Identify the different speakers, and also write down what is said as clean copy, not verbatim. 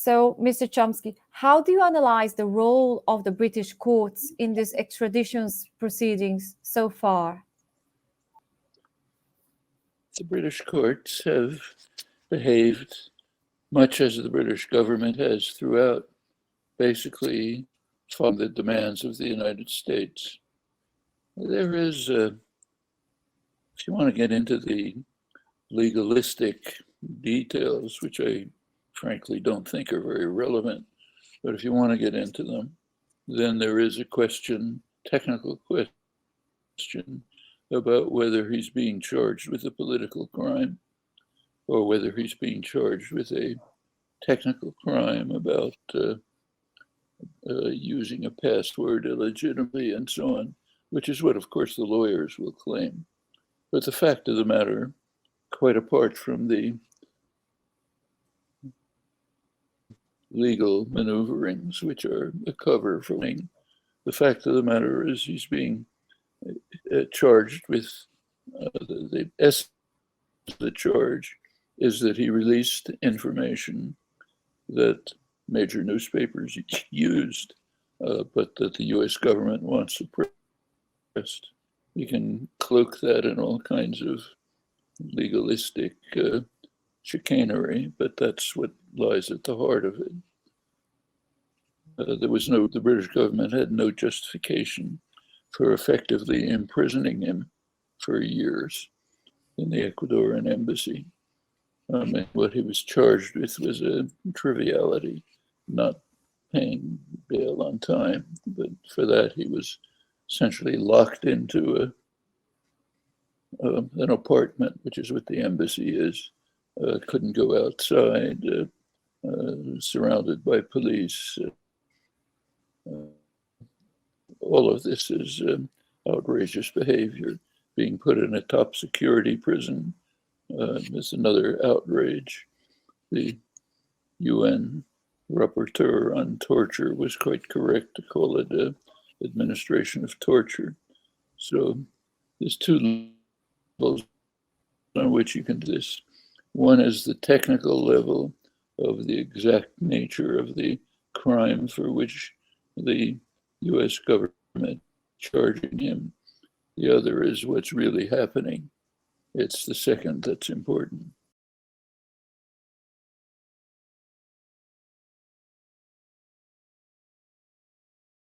Speaker 1: So, Mr. Chomsky, how do you analyze the role of the British courts in these extradition proceedings so far?
Speaker 2: The British courts have behaved much as the British government has throughout, basically following the demands of the United States. There is, if you want to get into the legalistic details, which I frankly don't think are very relevant, but if you want to get into them, then there is a question, technical question, about whether he's being charged with a political crime or whether he's being charged with a technical crime about using a password illegitimately and so on, which is what, of course, the lawyers will claim. But the fact of the matter, quite apart from the legal maneuverings, which are a cover for winning, the fact of the matter is he's being charged with the essence of the charge is that he released information that major newspapers used, but that the US government wants suppressed. You can cloak that in all kinds of legalistic chicanery, but that's what lies at the heart of it. The British government had no justification for effectively imprisoning him for years in the Ecuadorian embassy. And what he was charged with was a triviality, not paying bail on time. But for that, he was essentially locked into an apartment, which is what the embassy is. Couldn't go outside, surrounded by police. All of this is outrageous behavior. Being put in a top security prison is another outrage. The UN rapporteur on torture was quite correct to call it an administration of torture. So there's two levels on which you can do this. One is the technical level of the exact nature of the crime for which the US government is charging him. The other is what's really happening. It's the second that's important.